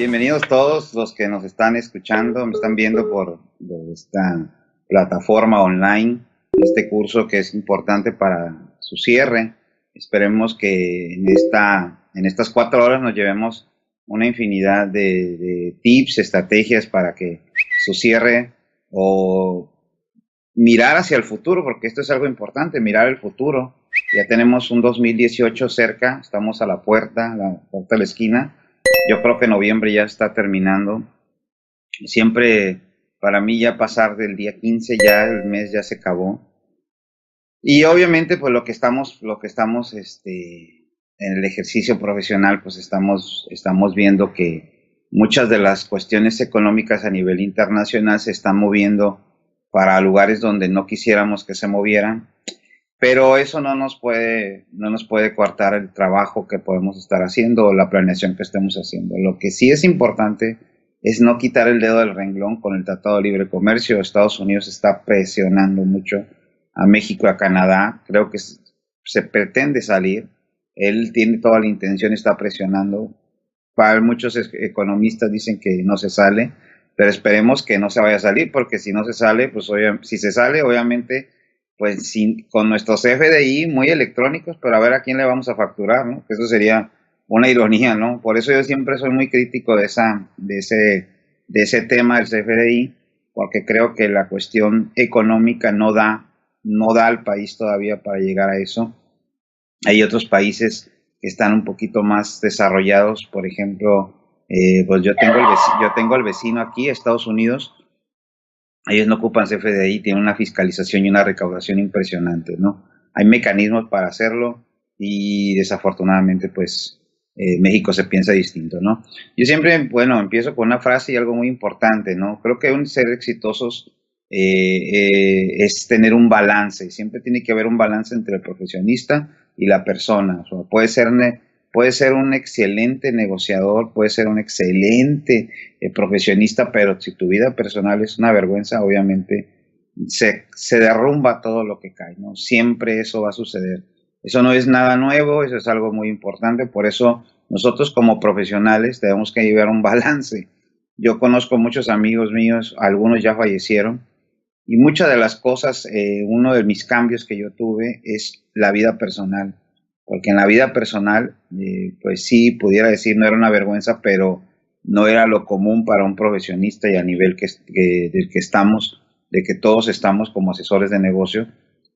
Bienvenidos todos los que nos están escuchando, me están viendo por esta plataforma online, este curso que es importante para su cierre. Esperemos que en estas 4 horas nos llevemos una infinidad de tips, estrategias para que su cierre o mirar hacia el futuro, porque esto es algo importante, mirar el futuro. Ya tenemos un 2018 cerca, estamos a la puerta de la esquina. Yo creo que noviembre ya está terminando. Siempre, para mí, ya pasar del día 15, ya el mes ya se acabó. Y obviamente, pues en el ejercicio profesional, pues estamos viendo que muchas de las cuestiones económicas a nivel internacional se están moviendo para lugares donde no quisiéramos que se movieran. Pero eso no nos puede coartar el trabajo que podemos estar haciendo o la planeación que estemos haciendo. Lo que sí es importante es no quitar el dedo del renglón con el Tratado de Libre Comercio. Estados Unidos está presionando mucho a México y a Canadá. Creo que se pretende salir. Él tiene toda la intención, está presionando. Para muchos economistas dicen que no se sale, pero esperemos que no se vaya a salir, porque si no se sale, pues si se sale, obviamente, pues con nuestros FDI muy electrónicos, pero a ver a quién le vamos a facturar, ¿no? Que eso sería una ironía, ¿no? Por eso yo siempre soy muy crítico de ese tema del CFDI, porque creo que la cuestión económica no da al país todavía para llegar a eso. Hay otros países que están un poquito más desarrollados, por ejemplo, pues yo tengo el vecino aquí, Estados Unidos. Ellos no ocupan CFDI, tienen una fiscalización y una recaudación impresionante, ¿no? Hay mecanismos para hacerlo y desafortunadamente, pues, México se piensa distinto, ¿no? Yo siempre, empiezo con una frase y algo muy importante, ¿no? Creo que ser exitosos es tener un balance. Siempre tiene que haber un balance entre el profesionista y la persona. O sea, puede ser un excelente negociador, puede ser un excelente profesionista, pero si tu vida personal es una vergüenza, obviamente se derrumba todo lo que cae, ¿no? Siempre eso va a suceder. Eso no es nada nuevo, eso es algo muy importante. Por eso nosotros como profesionales tenemos que llevar un balance. Yo conozco muchos amigos míos, algunos ya fallecieron, y muchas de las cosas, uno de mis cambios que yo tuve es la vida personal. Porque en la vida personal, pues sí, pudiera decir, no era una vergüenza, pero no era lo común para un profesionista y a nivel del que estamos, de que todos estamos como asesores de negocio,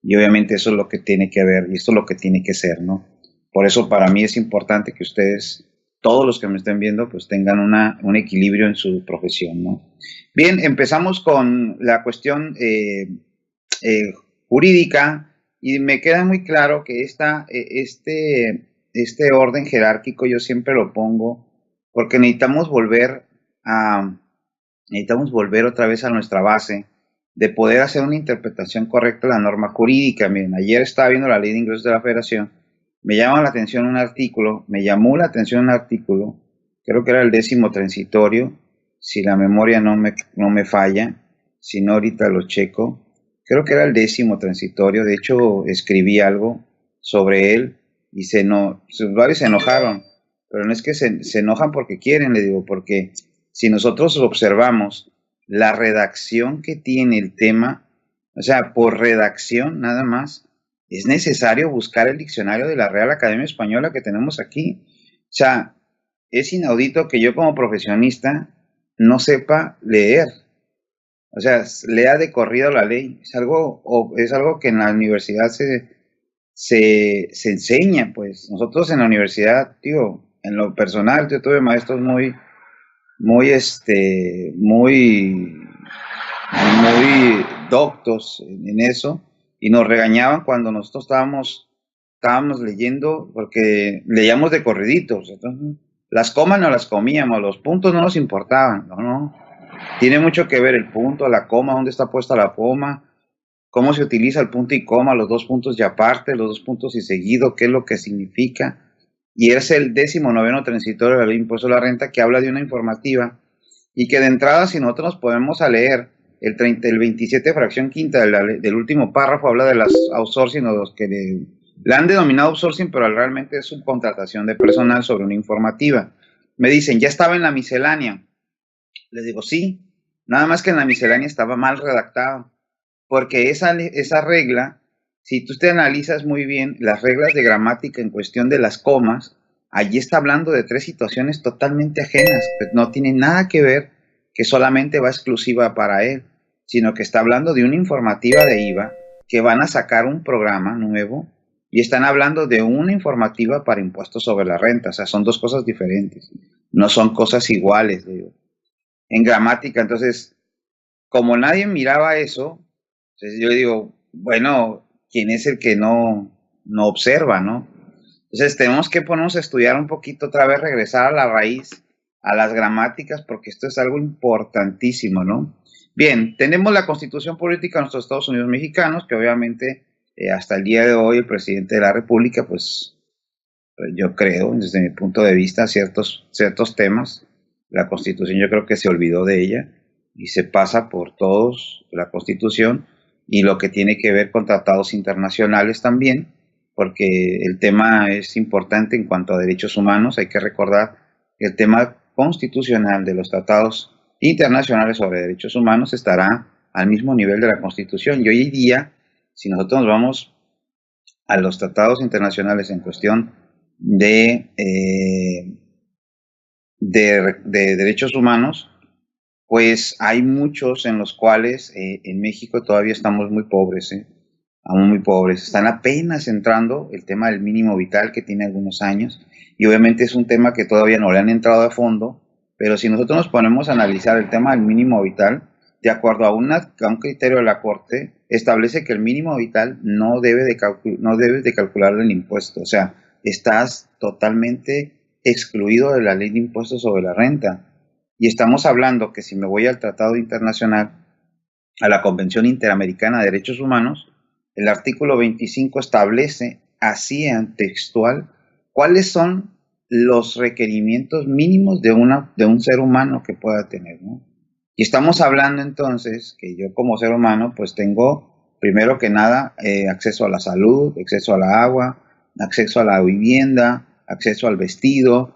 y obviamente eso es lo que tiene que haber y esto es lo que tiene que ser, ¿no? Por eso para mí es importante que ustedes, todos los que me estén viendo, pues tengan un equilibrio en su profesión, ¿no? Bien, empezamos con la cuestión jurídica. Y me queda muy claro que este orden jerárquico yo siempre lo pongo porque necesitamos volver otra vez a nuestra base de poder hacer una interpretación correcta de la norma jurídica. Miren, ayer estaba viendo la Ley de Ingresos de la Federación, me llamó la atención un artículo, creo que era el 10º transitorio, si la memoria no me falla, si no ahorita lo checo. Creo que era el 10º transitorio, de hecho escribí algo sobre él y varios se enojaron, pero no es que se enojan porque quieren, le digo, porque si nosotros observamos la redacción que tiene el tema, o sea, por redacción nada más, es necesario buscar el diccionario de la Real Academia Española que tenemos aquí. O sea, es inaudito que yo como profesionista no sepa leer. O sea, lea de corrido la ley. Es algo que en la universidad se enseña, pues. Nosotros en la universidad, en lo personal, yo tuve maestros muy doctos en eso, y nos regañaban cuando nosotros estábamos leyendo, porque leíamos de corriditos. Entonces, las comas no las comíamos, los puntos no nos importaban, ¿no? Tiene mucho que ver el punto, la coma, dónde está puesta la coma, cómo se utiliza el punto y coma, los dos puntos y aparte, los dos puntos y seguido, qué es lo que significa. Y es el 19º transitorio de la Ley de Impuesto a la Renta, que habla de una informativa y que de entrada, si nosotros nos podemos a leer el 27 fracción quinta del último párrafo, habla de las outsourcing, o los que le han denominado outsourcing, pero realmente es subcontratación de personal sobre una informativa. Me dicen, ya estaba en la miscelánea. Les digo, sí, nada más que en la miscelánea estaba mal redactado, porque esa regla, si tú te analizas muy bien las reglas de gramática en cuestión de las comas, allí está hablando de tres situaciones totalmente ajenas, pues no tiene nada que ver que solamente va exclusiva para él, sino que está hablando de una informativa de IVA, que van a sacar un programa nuevo y están hablando de una informativa para impuestos sobre la renta, o sea, son dos cosas diferentes, no son cosas iguales, digo, en gramática. Entonces, como nadie miraba eso, entonces yo digo, bueno, ¿quién es el que no observa, no? Entonces tenemos que ponernos a estudiar un poquito otra vez, regresar a la raíz, a las gramáticas, porque esto es algo importantísimo, ¿no? Bien, tenemos la Constitución Política de nuestros Estados Unidos Mexicanos, que obviamente hasta el día de hoy el presidente de la República, pues yo creo, desde mi punto de vista, ciertos temas, la Constitución yo creo que se olvidó de ella y se pasa por todos la Constitución y lo que tiene que ver con tratados internacionales también, porque el tema es importante en cuanto a derechos humanos. Hay que recordar que el tema constitucional de los tratados internacionales sobre derechos humanos estará al mismo nivel de la Constitución. Y hoy día, si nosotros nos vamos a los tratados internacionales en cuestión de, de derechos humanos, pues hay muchos en los cuales en México todavía estamos muy pobres, aún muy pobres. Están apenas entrando el tema del mínimo vital, que tiene algunos años, y obviamente es un tema que todavía no le han entrado a fondo, pero si nosotros nos ponemos a analizar el tema del mínimo vital, de acuerdo a un criterio de la Corte, establece que el mínimo vital no debe de calcular el impuesto. O sea, estás totalmente excluido de la ley de impuestos sobre la renta. Y estamos hablando que si me voy al Tratado Internacional, a la Convención Interamericana de Derechos Humanos, el artículo 25 establece así en textual cuáles son los requerimientos mínimos de un ser humano que pueda tener, ¿no? Y estamos hablando entonces que yo como ser humano pues tengo primero que nada acceso a la salud, acceso a la agua, acceso a la vivienda, acceso al vestido,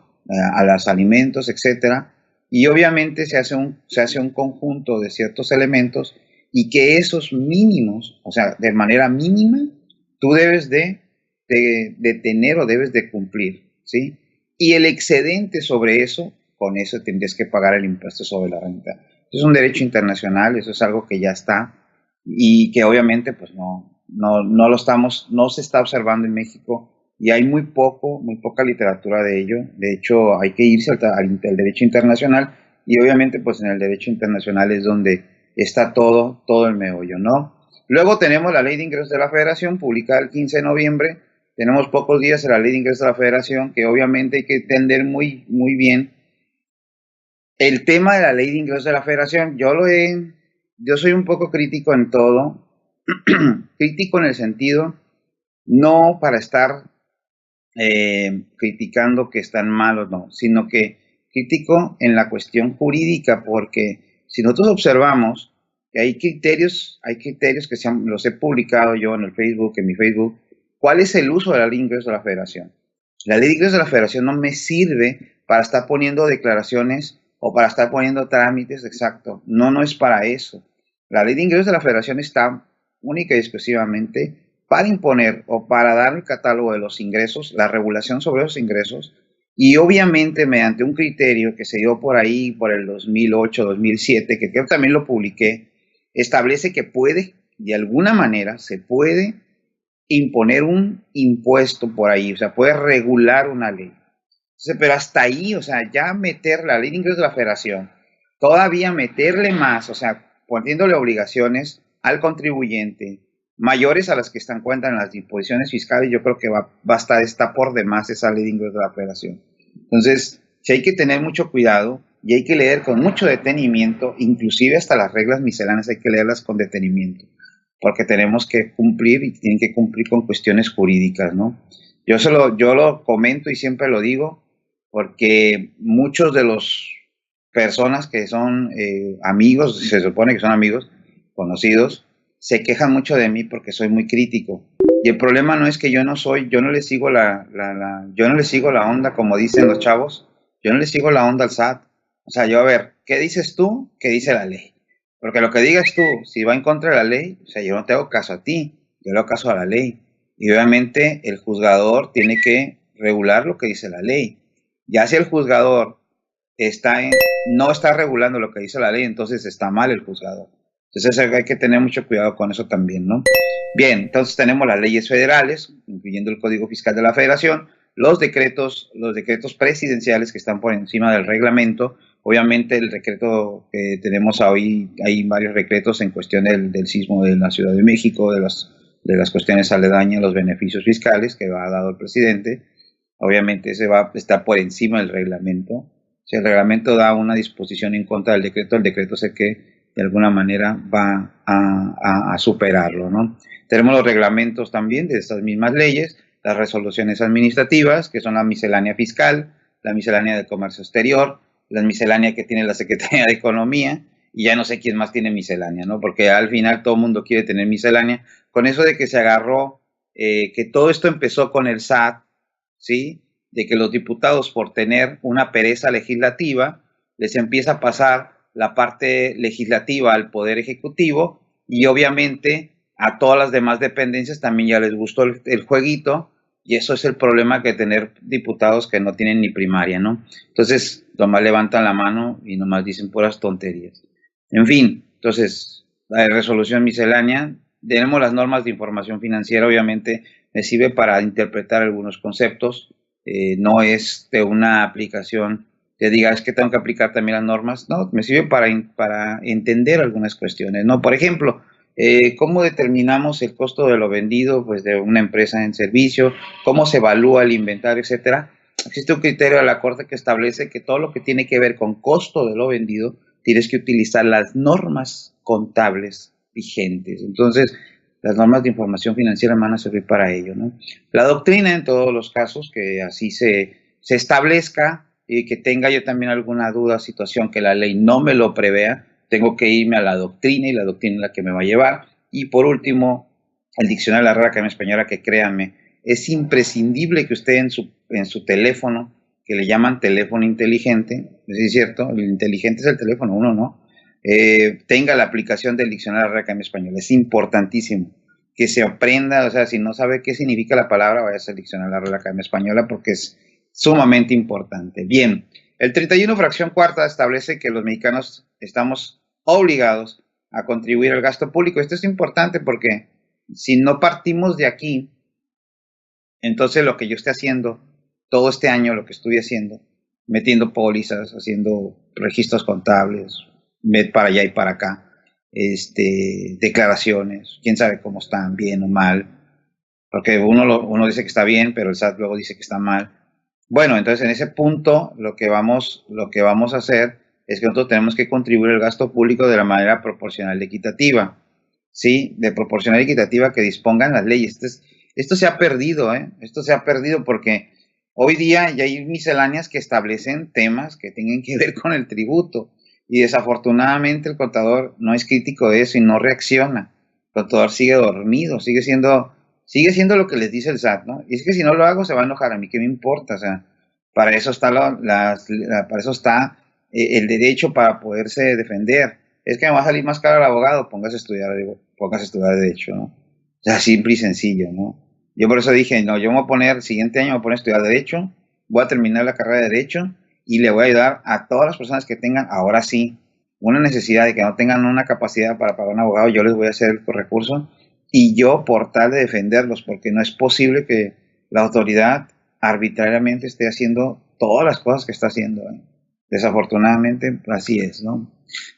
a los alimentos, etcétera. Y obviamente se hace un conjunto de ciertos elementos y que esos mínimos, o sea, de manera mínima, tú debes de tener o debes de cumplir, ¿sí? Y el excedente sobre eso, con eso tendrías que pagar el impuesto sobre la renta. Eso es un derecho internacional, eso es algo que ya está y que obviamente pues no se está observando en México y hay muy poca literatura de ello. De hecho, hay que irse al derecho internacional y obviamente pues en el derecho internacional es donde está todo el meollo, ¿no? Luego tenemos la Ley de Ingresos de la Federación, publicada el 15 de noviembre. Tenemos pocos días en la Ley de Ingresos de la Federación, que obviamente hay que entender muy bien el tema de la Ley de Ingresos de la Federación. Yo soy un poco crítico en todo, crítico en el sentido, no para estar criticando que están malos, no, sino que crítico en la cuestión jurídica, porque si nosotros observamos que hay criterios que los he publicado yo en el Facebook, en mi Facebook, ¿cuál es el uso de la Ley de Ingresos de la Federación? La Ley de Ingresos de la Federación no me sirve para estar poniendo declaraciones o para estar poniendo trámites, exacto, no es para eso. La Ley de Ingresos de la Federación está única y exclusivamente para imponer o para dar el catálogo de los ingresos, la regulación sobre los ingresos, y obviamente mediante un criterio que se dio por ahí, por el 2008, 2007, que creo que también lo publiqué, establece que de alguna manera, se puede imponer un impuesto por ahí, o sea, puede regular una ley. Entonces, pero hasta ahí, o sea, ya meter la ley de ingresos de la Federación, todavía meterle más, o sea, poniéndole obligaciones al contribuyente, mayores a las que están cuentan en las disposiciones fiscales, yo creo que está por demás esa ley de ingresos de la Federación. Entonces, sí hay que tener mucho cuidado y hay que leer con mucho detenimiento, inclusive hasta las reglas misceláneas hay que leerlas con detenimiento, porque tenemos que cumplir y tienen que cumplir con cuestiones jurídicas, ¿no? Yo lo comento y siempre lo digo, porque muchos de los personas que son amigos, se supone que son amigos, conocidos, se quejan mucho de mí porque soy muy crítico. Y el problema no es que yo no le sigo yo no le sigo la onda, como dicen los chavos, Yo no le sigo la onda al SAT. O sea, yo a ver, ¿qué dices tú? ¿Qué dice la ley? Porque lo que digas tú, si va en contra de la ley, o sea, yo no te hago caso a ti, yo le hago caso a la ley. Y obviamente el juzgador tiene que regular lo que dice la ley. Ya si el juzgador no está regulando lo que dice la ley, entonces está mal el juzgador. Entonces hay que tener mucho cuidado con eso también, ¿no? Bien, entonces tenemos las leyes federales, incluyendo el Código Fiscal de la Federación, los decretos presidenciales que están por encima del reglamento. Obviamente el decreto que tenemos hoy, hay varios decretos en cuestión del sismo de la Ciudad de México, de las cuestiones aledañas, los beneficios fiscales que ha dado el presidente. Obviamente está por encima del reglamento. Si el reglamento da una disposición en contra del decreto, el decreto es el que de alguna manera va a superarlo, ¿no? Tenemos los reglamentos también de estas mismas leyes, las resoluciones administrativas, que son la miscelánea fiscal, la miscelánea de comercio exterior, la miscelánea que tiene la Secretaría de Economía, y ya no sé quién más tiene miscelánea, ¿no? Porque al final todo el mundo quiere tener miscelánea. Con eso de que se agarró, que todo esto empezó con el SAT, ¿sí? De que los diputados, por tener una pereza legislativa, les empieza a pasar la parte legislativa al Poder Ejecutivo, y obviamente a todas las demás dependencias también ya les gustó el jueguito, y eso es el problema que tener diputados que no tienen ni primaria, ¿no? Entonces, nomás levantan la mano y nomás dicen puras tonterías. En fin, entonces, la resolución miscelánea, tenemos las normas de información financiera, obviamente me sirve para interpretar algunos conceptos, no es de una aplicación que diga, es que tengo que aplicar también las normas, no, me sirve para entender algunas cuestiones, ¿no? Por ejemplo, ¿cómo determinamos el costo de lo vendido, pues, de una empresa en servicio? ¿Cómo se evalúa el inventario, etcétera? Existe un criterio de la Corte que establece que todo lo que tiene que ver con costo de lo vendido, tienes que utilizar las normas contables vigentes. Entonces, las normas de información financiera van a servir para ello, ¿no? La doctrina, en todos los casos, que así se establezca, y que tenga yo también alguna duda, situación que la ley no me lo prevea, tengo que irme a la doctrina, y la doctrina es la que me va a llevar. Y por último, el diccionario de la Real Academia Española, que créanme, es imprescindible que usted en su teléfono, que le llaman teléfono inteligente, ¿es cierto? El inteligente es el teléfono, uno no, tenga la aplicación del diccionario de la Real Academia Española. Es importantísimo que se aprenda, o sea, si no sabe qué significa la palabra, vaya a el diccionario de la Real Academia Española, porque es sumamente importante. Bien, el 31 fracción cuarta establece que los mexicanos estamos obligados a contribuir al gasto público. Esto es importante porque si no partimos de aquí, entonces lo que yo esté haciendo todo este año, lo que estuve haciendo, metiendo pólizas, haciendo registros contables, para allá y para acá, declaraciones, quién sabe cómo están, bien o mal, porque uno dice que está bien, pero el SAT luego dice que está mal. Bueno, entonces en ese punto lo que vamos a hacer es que nosotros tenemos que contribuir al gasto público de la manera proporcional y equitativa, ¿sí? De proporcional y equitativa que dispongan las leyes. Esto se ha perdido, ¿eh? Esto se ha perdido porque hoy día ya hay misceláneas que establecen temas que tienen que ver con el tributo, y desafortunadamente el contador no es crítico de eso y no reacciona. El contador sigue dormido, sigue siendo lo que les dice el SAT, ¿no? Y es que si no lo hago se va a enojar, a mí qué me importa, o sea, para eso está para eso está el derecho, para poderse defender. Es que me va a salir más caro el abogado, póngase a estudiar derecho, ¿no? O sea, simple y sencillo, ¿no? Yo por eso dije, no, yo me voy a poner, el siguiente año me voy a poner a estudiar derecho, voy a terminar la carrera de derecho y le voy a ayudar a todas las personas que tengan, ahora sí, una necesidad de que no tengan una capacidad para pagar un abogado, yo les voy a hacer el recurso, y yo por tal de defenderlos, porque no es posible que la autoridad arbitrariamente esté haciendo todas las cosas que está haciendo, ¿eh? Desafortunadamente así es, ¿no?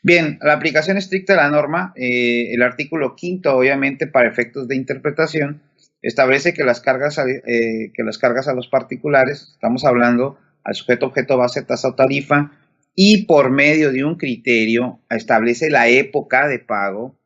Bien, la aplicación estricta de la norma, el artículo quinto, obviamente para efectos de interpretación, establece que las cargas a los particulares, estamos hablando al sujeto, objeto, base, tasa o tarifa, y por medio de un criterio establece la época de pago,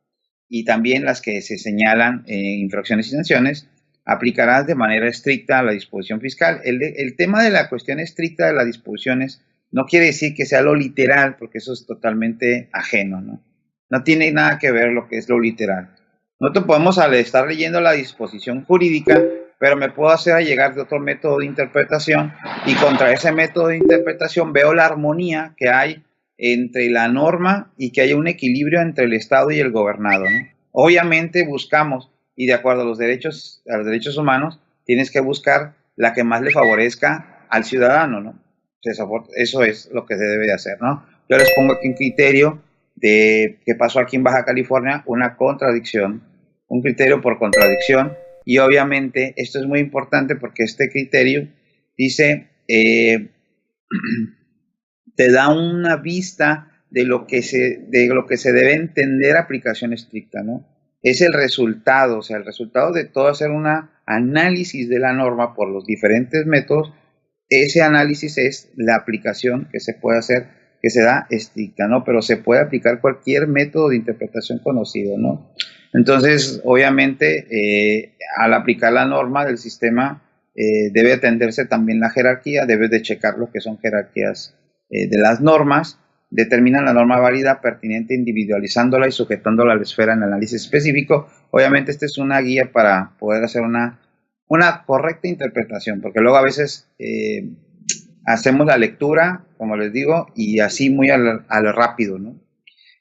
y también las que se señalan infracciones y sanciones, aplicarás de manera estricta la disposición fiscal. El tema de la cuestión estricta de las disposiciones no quiere decir que sea lo literal, porque eso es totalmente ajeno, ¿no? No tiene nada que ver lo que es lo literal. Nosotros podemos, al estar leyendo la disposición jurídica, pero me puedo hacer llegar de otro método de interpretación y contra ese método de interpretación veo la armonía que hay entre la norma y que haya un equilibrio entre el Estado y el gobernado, ¿no? Obviamente buscamos, y de acuerdo a los derechos humanos, tienes que buscar la que más le favorezca al ciudadano, ¿no? Eso es lo que se debe de hacer, ¿no? Yo les pongo aquí un criterio de que pasó aquí en Baja California, una contradicción, un criterio por contradicción, y obviamente esto es muy importante porque este criterio dice, te da una vista de lo que se debe entender aplicación estricta, ¿no? Es el resultado, o sea, el resultado de todo hacer un análisis de la norma por los diferentes métodos. Ese análisis es la aplicación que se puede hacer, que se da estricta, ¿no? Pero se puede aplicar cualquier método de interpretación conocido, ¿no? Entonces, obviamente, al aplicar la norma del sistema, debe atenderse también la jerarquía, debe de checar lo que son jerarquías de las normas, determinan la norma válida, pertinente, individualizándola y sujetándola a la esfera en análisis específico. Obviamente, esta es una guía para poder hacer una correcta interpretación, porque luego a veces hacemos la lectura, como les digo, y así muy a lo rápido, ¿no?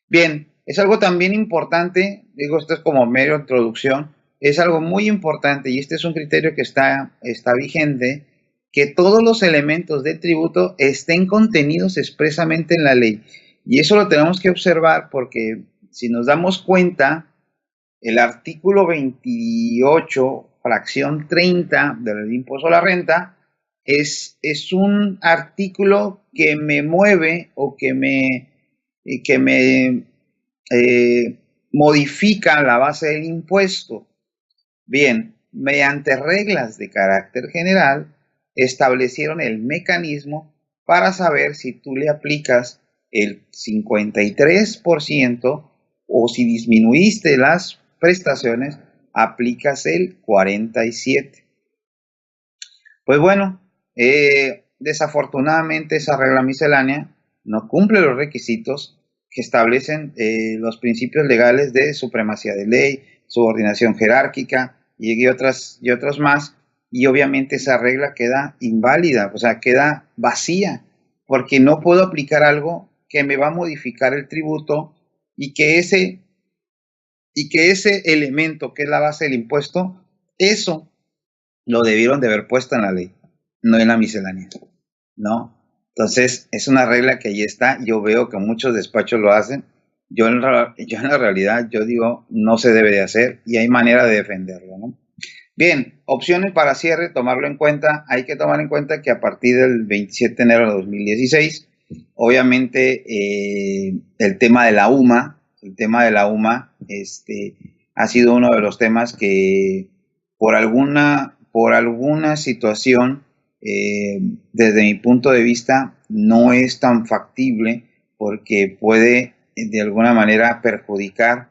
Bien, es algo también importante, digo, esto es como medio introducción, es algo muy importante y este es un criterio que está vigente, que todos los elementos del tributo estén contenidos expresamente en la ley. Y eso lo tenemos que observar porque si nos damos cuenta, el artículo 28, fracción 30 del impuesto a la renta, es un artículo que me mueve o que me modifica la base del impuesto. Bien, mediante reglas de carácter general, establecieron el mecanismo para saber si tú le aplicas el 53% o si disminuiste las prestaciones, aplicas el 47%. Pues bueno, desafortunadamente esa regla miscelánea no cumple los requisitos que establecen los principios legales de supremacía de ley, subordinación jerárquica y otros más, y obviamente esa regla queda inválida, o sea, queda vacía, porque no puedo aplicar algo que me va a modificar el tributo y que ese elemento que es la base del impuesto, eso lo debieron de haber puesto en la ley, no en la miscelánea, ¿no? Entonces, es una regla que ahí está. Yo veo que muchos despachos lo hacen. Yo en la realidad, yo digo, no se debe de hacer y hay manera de defenderlo, ¿no? Bien, opciones para cierre, tomarlo en cuenta. Hay que tomar en cuenta que a partir del 27 de enero de 2016, obviamente, el tema de la UMA, ha sido uno de los temas que por alguna situación, desde mi punto de vista, no es tan factible porque puede de alguna manera perjudicar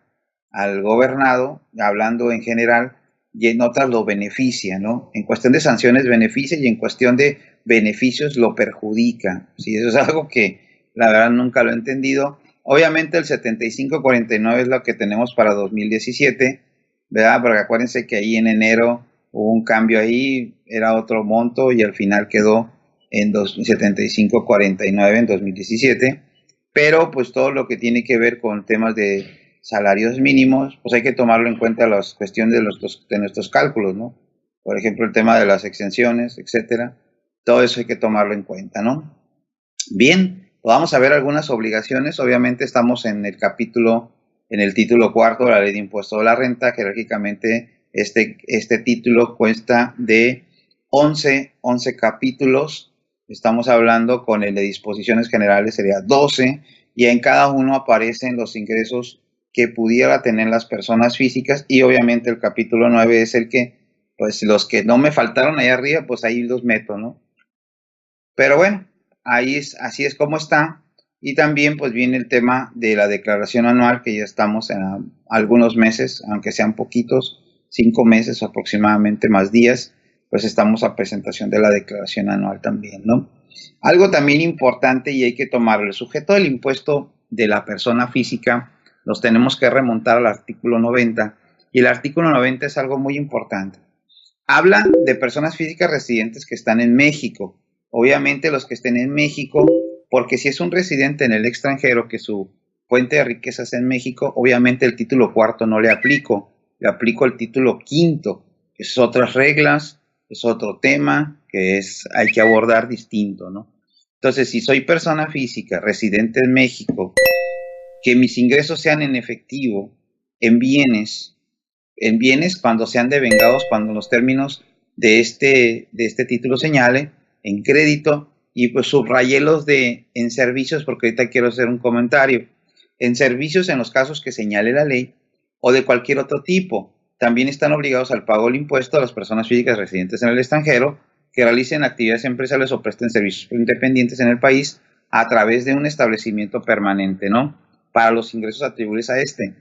al gobernado, hablando en general, y en otras lo beneficia, ¿no? En cuestión de sanciones beneficia y en cuestión de beneficios lo perjudica. Sí, eso es algo que la verdad nunca lo he entendido. Obviamente el 7549 es lo que tenemos para 2017, ¿verdad? Porque acuérdense que ahí en enero hubo un cambio ahí, era otro monto y al final quedó en 7549 en 2017. Pero pues todo lo que tiene que ver con temas de salarios mínimos, pues hay que tomarlo en cuenta las cuestiones de nuestros cálculos, ¿no? Por ejemplo, el tema de las exenciones, etcétera. Todo eso hay que tomarlo en cuenta, ¿no? Bien, vamos a ver algunas obligaciones. Obviamente estamos en el título cuarto de la Ley de Impuesto a la Renta. Jerárquicamente este título consta de 11 capítulos. Estamos hablando con el de disposiciones generales, sería 12, y en cada uno aparecen los ingresos que pudiera tener las personas físicas, y obviamente el capítulo 9 es el que, pues los que no me faltaron ahí arriba, pues ahí los meto, ¿no? Pero bueno, así es como está. Y también pues viene el tema de la declaración anual, que ya estamos en algunos meses, aunque sean poquitos, 5 meses aproximadamente, más días, pues estamos a presentación de la declaración anual también, ¿no? Algo también importante y hay que tomarlo, el sujeto del impuesto de la persona física, los tenemos que remontar al artículo 90, y el artículo 90 es algo muy importante. Habla de personas físicas residentes que están en México. Obviamente los que estén en México, porque si es un residente en el extranjero que su fuente de riquezas en México, obviamente el título cuarto no le aplico el título quinto. Es otras reglas, es otro tema que hay que abordar distinto, ¿no? Entonces, si soy persona física residente en México, que mis ingresos sean en efectivo, en bienes, en bienes cuando sean devengados, cuando los términos de este título señale, en crédito, y pues subrayé los de en servicios, porque ahorita quiero hacer un comentario. En servicios, en los casos que señale la ley, o de cualquier otro tipo, también están obligados al pago del impuesto a las personas físicas residentes en el extranjero que realicen actividades empresariales o presten servicios independientes en el país a través de un establecimiento permanente, ¿no? Para los ingresos atribuibles a este.